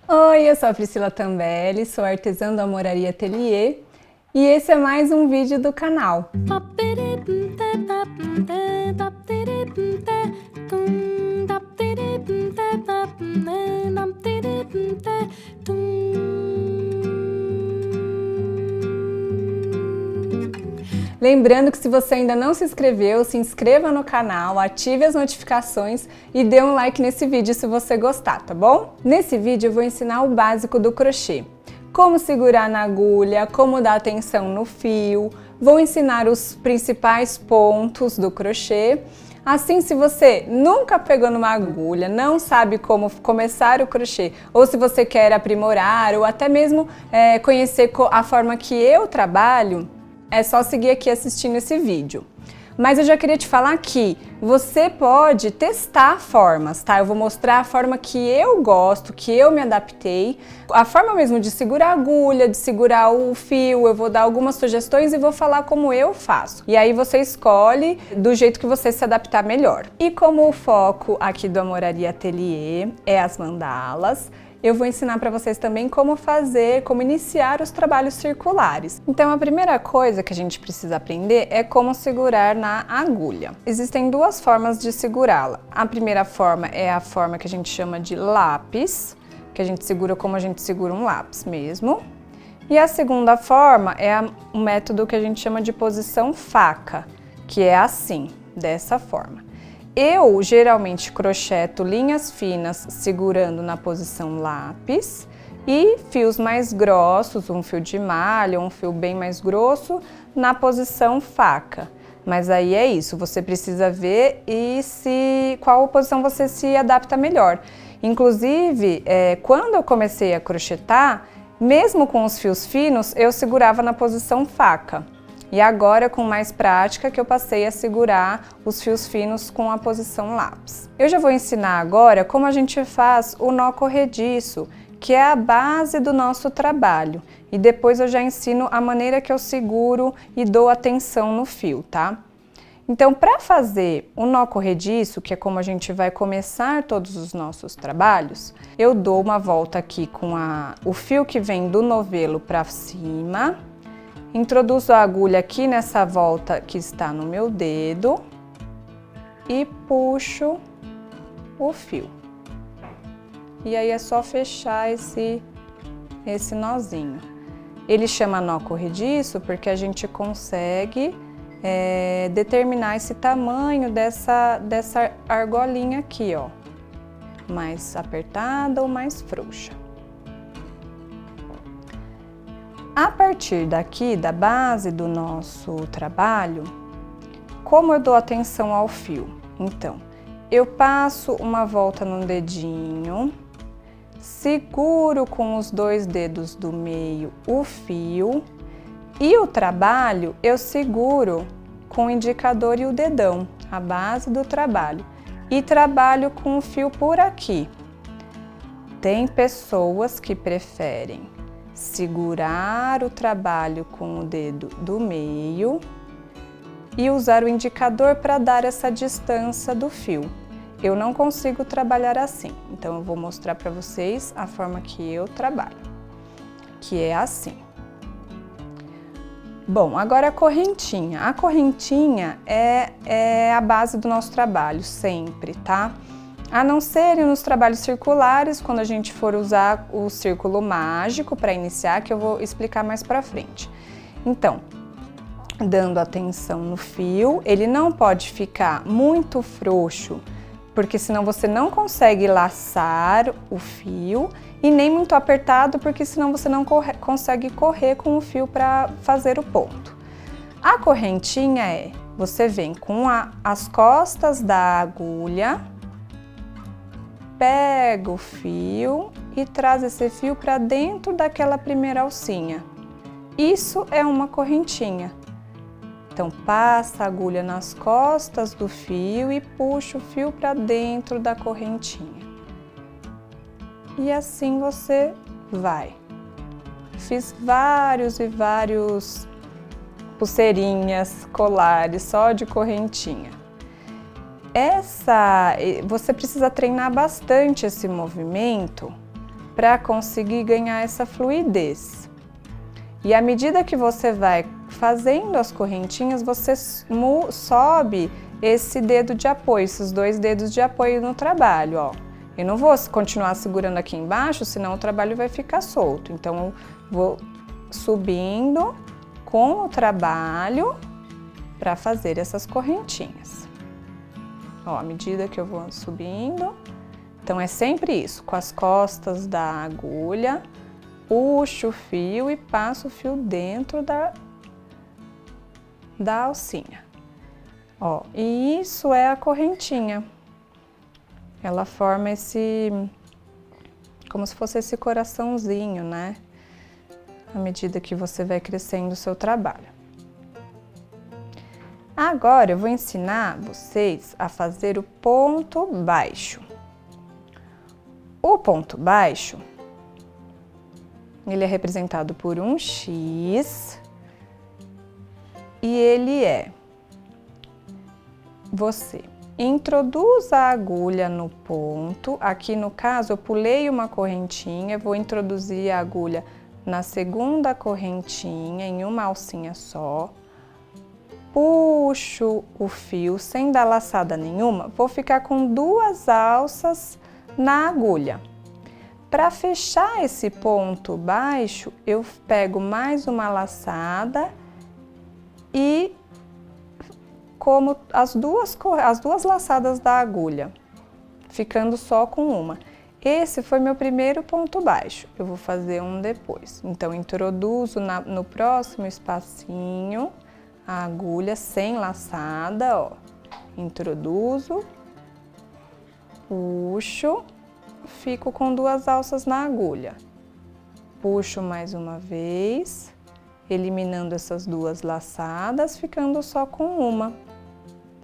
Oi, eu sou a Priscila Tambelli, sou artesã da Amoraria Atelier e esse é mais um vídeo do canal. Lembrando que se você ainda não se inscreveu, se inscreva no canal, ative as notificações e dê um like nesse vídeo se você gostar, tá bom? Nesse vídeo eu vou ensinar o básico do crochê. Como segurar na agulha, como dar atenção no fio, vou ensinar os principais pontos do crochê. Assim, se você nunca pegou numa agulha, não sabe como começar o crochê, ou se você quer aprimorar, ou até mesmo conhecer a forma que eu trabalho, é só seguir aqui assistindo esse vídeo. Mas eu já queria te falar que você pode testar formas, tá? Eu vou mostrar a forma que eu gosto, que eu me adaptei. A forma mesmo de segurar a agulha, de segurar o fio, eu vou dar algumas sugestões e vou falar como eu faço. E aí você escolhe do jeito que você se adaptar melhor. E como o foco aqui do Amoraria Atelier é as mandalas, eu vou ensinar para vocês também como fazer, como iniciar os trabalhos circulares. Então a primeira coisa que a gente precisa aprender é como segurar na agulha. Existem duas formas de segurá-la. A primeira forma é a forma que a gente chama de lápis, que a gente segura como a gente segura um lápis mesmo. E a segunda forma é o método que a gente chama de posição faca, que é assim, dessa forma. Eu geralmente crocheto linhas finas segurando na posição lápis e fios mais grossos, um fio de malha, um fio bem mais grosso, na posição faca. Mas aí é isso, você precisa ver qual posição você se adapta melhor. Inclusive, quando eu comecei a crochetar, mesmo com os fios finos, eu segurava na posição faca. E agora, com mais prática, que eu passei a segurar os fios finos com a posição lápis. Eu já vou ensinar agora como a gente faz o nó corrediço, que é a base do nosso trabalho. E depois eu já ensino a maneira que eu seguro e dou atenção no fio, tá? Então, para fazer o nó corrediço, que é como a gente vai começar todos os nossos trabalhos, eu dou uma volta aqui com o fio que vem do novelo para cima. Introduzo a agulha aqui nessa volta que está no meu dedo e puxo o fio. E aí é só fechar esse nozinho. Ele chama nó corrediço porque a gente consegue determinar esse tamanho dessa argolinha aqui, ó. Mais apertada ou mais frouxa. A partir daqui, da base do nosso trabalho, como eu dou atenção ao fio? Então, eu passo uma volta no dedinho, seguro com os dois dedos do meio o fio e o trabalho eu seguro com o indicador e o dedão, a base do trabalho, e trabalho com o fio por aqui. Tem pessoas que preferem segurar o trabalho com o dedo do meio e usar o indicador para dar essa distância do fio. Eu não consigo trabalhar assim, então eu vou mostrar para vocês a forma que eu trabalho, que é assim. Bom, agora a correntinha. A correntinha é a base do nosso trabalho, sempre, tá? A não ser nos trabalhos circulares, quando a gente for usar o círculo mágico para iniciar, que eu vou explicar mais para frente. Então, dando atenção no fio, ele não pode ficar muito frouxo, porque senão você não consegue laçar o fio, e nem muito apertado, porque senão você não consegue correr com o fio para fazer o ponto. A correntinha você vem com as costas da agulha, pega o fio e traz esse fio para dentro daquela primeira alcinha. Isso é uma correntinha. Então, passa a agulha nas costas do fio e puxa o fio para dentro da correntinha. E assim você vai. Fiz vários e vários pulseirinhas, colares, só de correntinha. Você precisa treinar bastante esse movimento para conseguir ganhar essa fluidez. E à medida que você vai fazendo as correntinhas, você sobe esse dedo de apoio, esses 2 dedos de apoio no trabalho, ó. Eu não vou continuar segurando aqui embaixo, senão o trabalho vai ficar solto. Então, eu vou subindo com o trabalho para fazer essas correntinhas. Ó, à medida que eu vou subindo, então é sempre isso, com as costas da agulha, puxo o fio e passo o fio dentro da alcinha. Ó, e isso é a correntinha. Ela forma como se fosse esse coraçãozinho, né? À medida que você vai crescendo o seu trabalho. Agora eu vou ensinar vocês a fazer o ponto baixo. O ponto baixo, ele é representado por um X e ele é: você introduz a agulha no ponto, aqui no caso eu pulei uma correntinha, vou introduzir a agulha na segunda correntinha em uma alcinha só, puxo o fio sem dar laçada nenhuma, vou ficar com 2 alças na agulha. Para fechar esse ponto baixo, eu pego mais uma laçada e como as duas laçadas da agulha, ficando só com uma. Esse foi meu primeiro ponto baixo, eu vou fazer um depois. Então, introduzo no próximo espacinho a agulha sem laçada, ó. Introduzo, puxo, fico com 2 alças na agulha. Puxo mais uma vez, eliminando essas 2 laçadas, ficando só com uma.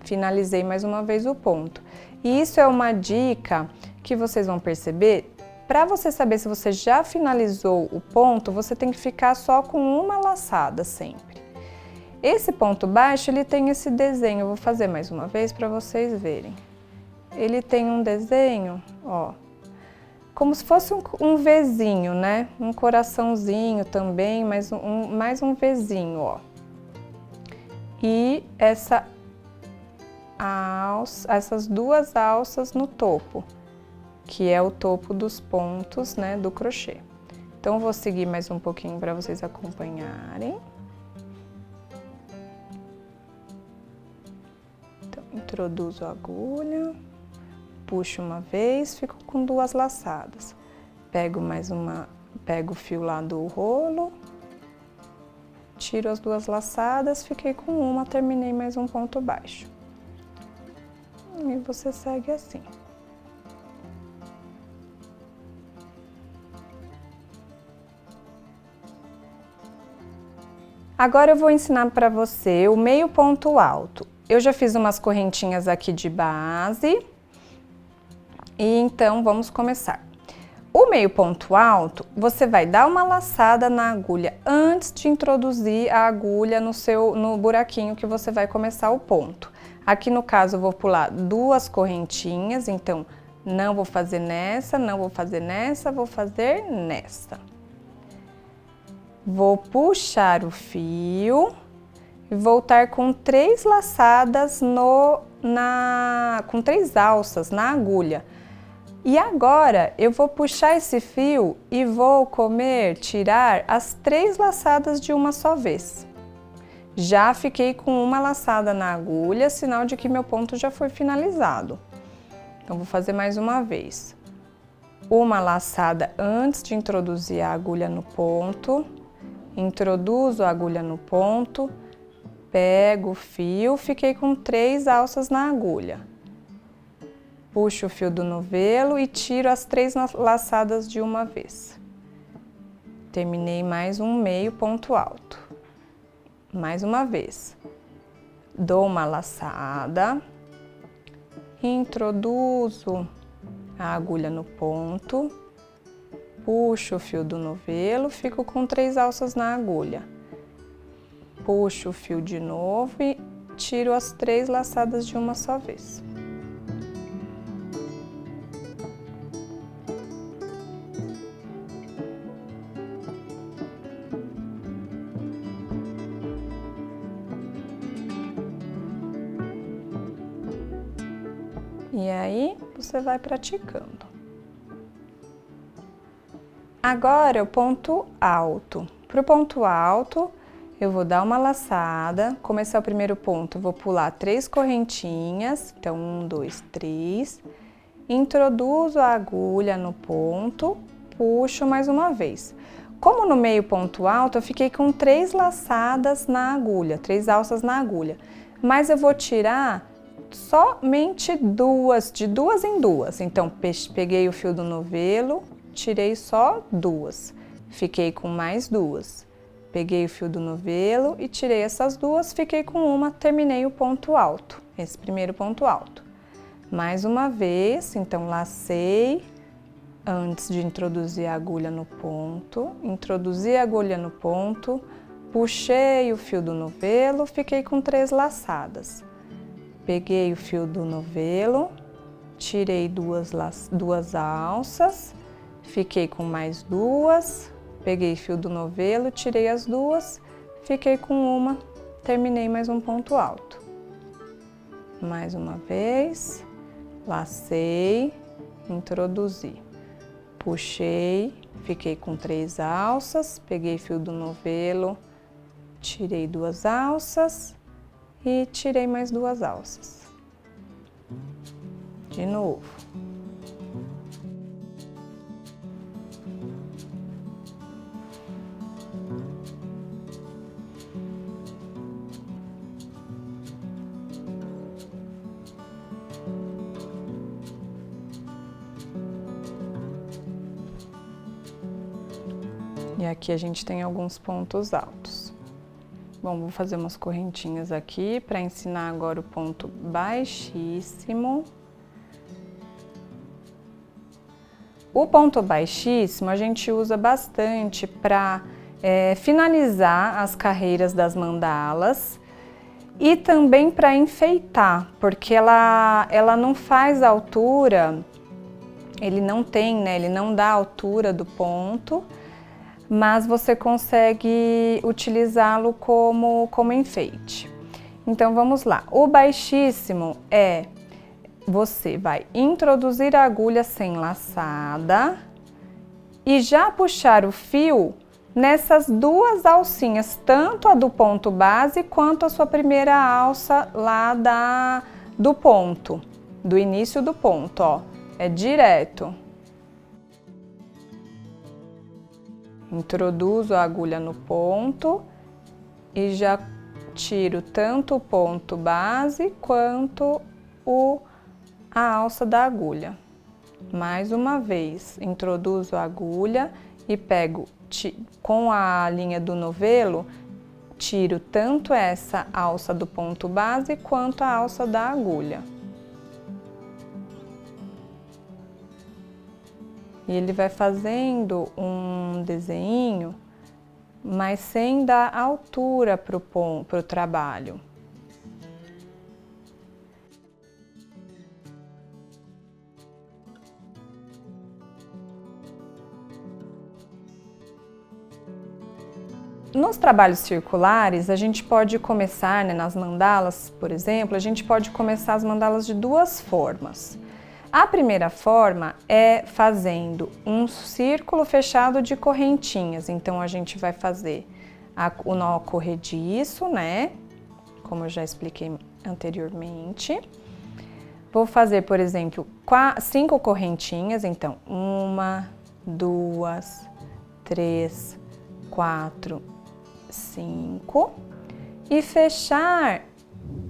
Finalizei mais uma vez o ponto. E isso é uma dica que vocês vão perceber. Para você saber se você já finalizou o ponto, você tem que ficar só com uma laçada sempre. Esse ponto baixo, ele tem esse desenho. Eu vou fazer mais uma vez para vocês verem. Ele tem um desenho, ó, como se fosse um Vzinho, né? Um coraçãozinho também, mais um Vzinho, ó. E essas 2 alças no topo, que é o topo dos pontos, né, do crochê. Então, eu vou seguir mais um pouquinho para vocês acompanharem. Então, introduzo a agulha, puxo uma vez, fico com 2 laçadas. Pego o fio lá do rolo, tiro as 2 laçadas, fiquei com uma, terminei mais um ponto baixo. E você segue assim. Agora eu vou ensinar para você o meio ponto alto. Eu já fiz umas correntinhas aqui de base. E então, vamos começar. O meio ponto alto, você vai dar uma laçada na agulha antes de introduzir a agulha no buraquinho que você vai começar o ponto. Aqui no caso, eu vou pular 2 correntinhas, então, não vou fazer nessa, não vou fazer nessa, vou fazer nessa. Vou puxar o fio e voltar com 3 laçadas com 3 alças na agulha. E agora, eu vou puxar esse fio e vou tirar as 3 laçadas de uma só vez. Já fiquei com uma laçada na agulha, sinal de que meu ponto já foi finalizado. Então, vou fazer mais uma vez. Uma laçada antes de introduzir a agulha no ponto. Introduzo a agulha no ponto, pego o fio, fiquei com 3 alças na agulha. Puxo o fio do novelo e tiro as 3 laçadas de uma vez. Terminei mais um meio ponto alto. Mais uma vez. Dou uma laçada, introduzo a agulha no ponto, puxo o fio do novelo, fico com 3 alças na agulha. Puxo o fio de novo e tiro as 3 laçadas de uma só vez. E aí, você vai praticando. Agora, o ponto alto. Para o ponto alto, eu vou dar uma laçada. Começar o primeiro ponto, eu vou pular 3 correntinhas. Então, 1, 2, 3. Introduzo a agulha no ponto, puxo mais uma vez. Como no meio ponto alto, eu fiquei com 3 laçadas na agulha, 3 alças na agulha. Mas eu vou tirar somente 2, de 2 em 2. Então, peguei o fio do novelo, tirei só 2. Fiquei com mais 2. Peguei o fio do novelo e tirei essas 2, fiquei com uma, terminei o ponto alto, esse primeiro ponto alto. Mais uma vez, então lacei antes de introduzir a agulha no ponto, introduzi a agulha no ponto, puxei o fio do novelo, fiquei com 3 laçadas. Peguei o fio do novelo, tirei 2 alças, fiquei com mais 2, peguei fio do novelo, tirei as 2, fiquei com uma, terminei mais um ponto alto. Mais uma vez, lacei, introduzi, puxei, fiquei com 3 alças, peguei fio do novelo, tirei 2 alças e tirei mais 2 alças. De novo. E aqui a gente tem alguns pontos altos. Bom, vou fazer umas correntinhas aqui para ensinar agora o ponto baixíssimo. O ponto baixíssimo a gente usa bastante para finalizar as carreiras das mandalas e também para enfeitar, porque ela não faz a altura, ele não tem, né? Ele não dá a altura do ponto, mas você consegue utilizá-lo como enfeite. Então, vamos lá. O baixíssimo você vai introduzir a agulha sem laçada e já puxar o fio nessas 2 alcinhas, tanto a do ponto base quanto a sua primeira alça lá do ponto, do início do ponto, ó. É direto. Introduzo a agulha no ponto e já tiro tanto o ponto base quanto a alça da agulha. Mais uma vez, introduzo a agulha e pego com a linha do novelo, tiro tanto essa alça do ponto base quanto a alça da agulha. E ele vai fazendo um desenho, mas sem dar altura para o trabalho. Nos trabalhos circulares, a gente pode começar, né, nas mandalas, por exemplo, a gente pode começar as mandalas de 2 formas. A primeira forma é fazendo um círculo fechado de correntinhas. Então, a gente vai fazer o nó corrediço, né? Como eu já expliquei anteriormente. Vou fazer, por exemplo, 5 correntinhas. Então, 1, 2, 3, 4, 5. E fechar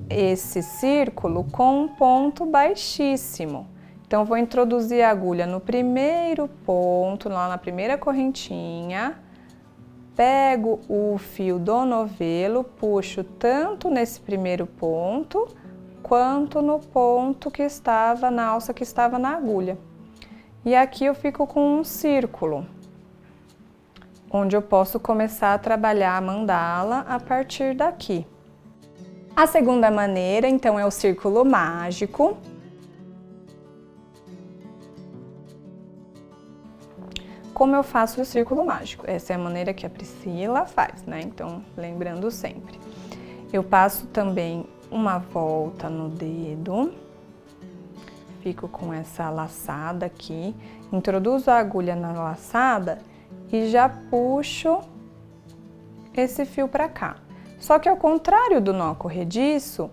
esse círculo com um ponto baixíssimo. Então, vou introduzir a agulha no primeiro ponto, lá na primeira correntinha, pego o fio do novelo, puxo tanto nesse primeiro ponto, quanto no ponto que estava, na alça que estava na agulha. E aqui eu fico com um círculo, onde eu posso começar a trabalhar a mandala a partir daqui. A segunda maneira, então, é o círculo mágico. Como eu faço o círculo mágico? Essa é a maneira que a Priscila faz, né? Então, lembrando sempre. Eu passo também uma volta no dedo, fico com essa laçada aqui, introduzo a agulha na laçada e já puxo esse fio para cá. Só que ao contrário do nó corrediço,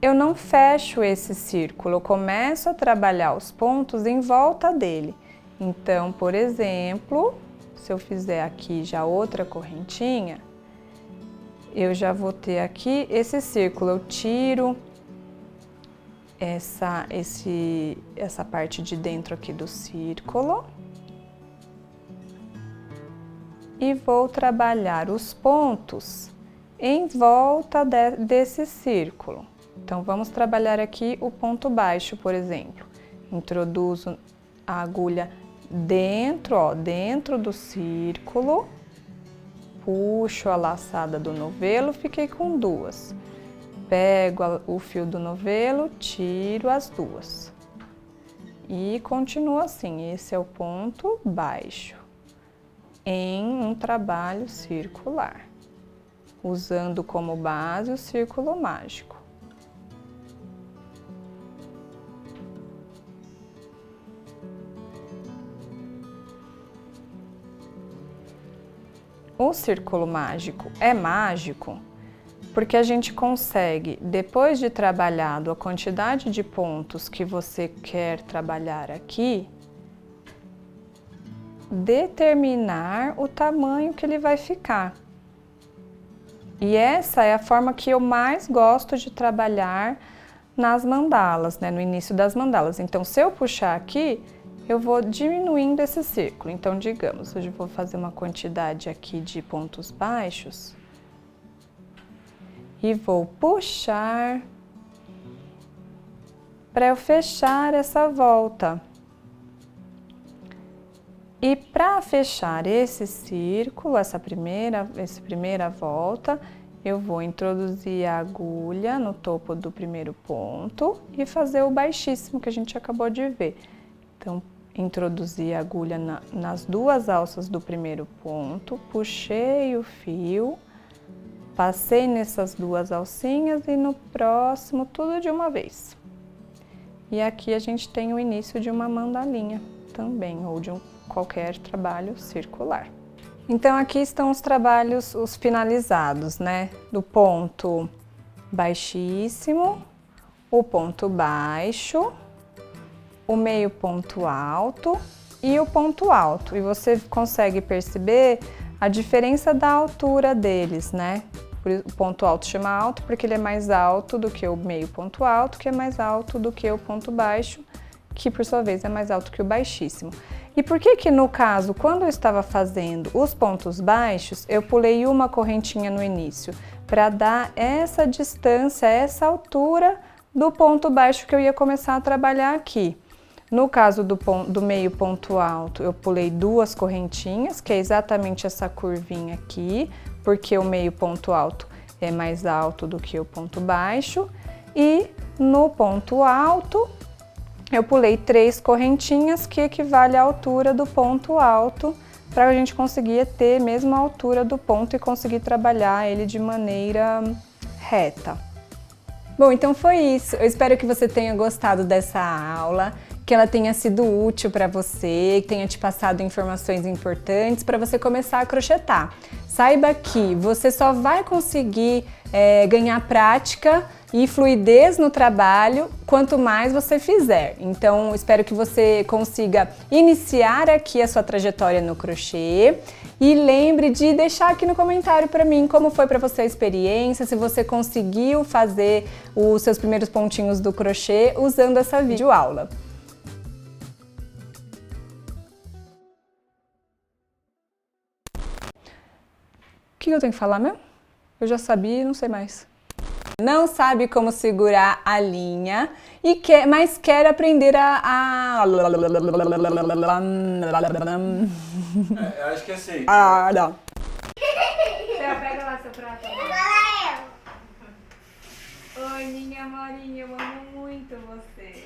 eu não fecho esse círculo, eu começo a trabalhar os pontos em volta dele. Então, por exemplo, se eu fizer aqui já outra correntinha, eu já vou ter aqui esse círculo, eu tiro essa parte de dentro aqui do círculo e vou trabalhar os pontos em volta desse círculo. Então, vamos trabalhar aqui o ponto baixo, por exemplo. Introduzo a agulha dentro do círculo, puxo a laçada do novelo, fiquei com duas. Pego o fio do novelo, tiro as duas. E continuo assim, esse é o ponto baixo, em um trabalho circular, usando como base o círculo mágico. O círculo mágico é mágico porque a gente consegue, depois de trabalhado a quantidade de pontos que você quer trabalhar aqui, determinar o tamanho que ele vai ficar. E essa é a forma que eu mais gosto de trabalhar nas mandalas, né, no início das mandalas. Então, se eu puxar aqui, eu vou diminuindo esse círculo. Então, digamos, hoje eu vou fazer uma quantidade aqui de pontos baixos e vou puxar para eu fechar essa volta. E para fechar esse círculo, essa primeira volta, eu vou introduzir a agulha no topo do primeiro ponto e fazer o baixíssimo que a gente acabou de ver. Então, introduzi a agulha nas duas alças do primeiro ponto, puxei o fio, passei nessas duas alcinhas e no próximo tudo de uma vez. E aqui a gente tem o início de uma mandalinha também, ou de qualquer trabalho circular. Então aqui estão os trabalhos, os finalizados, né? Do ponto baixíssimo, o ponto baixo, o meio ponto alto e o ponto alto. E você consegue perceber a diferença da altura deles, né? O ponto alto chama alto porque ele é mais alto do que o meio ponto alto, que é mais alto do que o ponto baixo, que por sua vez é mais alto que o baixíssimo. E por que que no caso, quando eu estava fazendo os pontos baixos, eu pulei uma correntinha no início, para dar essa distância, essa altura do ponto baixo que eu ia começar a trabalhar aqui. No caso do meio ponto alto, eu pulei duas correntinhas, que é exatamente essa curvinha aqui, porque o meio ponto alto é mais alto do que o ponto baixo. E no ponto alto, eu pulei 3 correntinhas, que equivale à altura do ponto alto, para a gente conseguir ter a mesma altura do ponto e conseguir trabalhar ele de maneira reta. Bom, então foi isso. Eu espero que você tenha gostado dessa aula, que ela tenha sido útil para você, que tenha te passado informações importantes para você começar a crochetar. Saiba que você só vai conseguir ganhar prática e fluidez no trabalho quanto mais você fizer. Então, espero que você consiga iniciar aqui a sua trajetória no crochê e lembre de deixar aqui no comentário para mim como foi para você a experiência, se você conseguiu fazer os seus primeiros pontinhos do crochê usando essa videoaula. O que eu tenho que falar mesmo? Eu já sabia e não sei mais. Não sabe como segurar a linha, mas quer aprender eu acho que é assim. Ah, não. Pega lá seu prato. Oi, minha amorinha, eu amo muito você.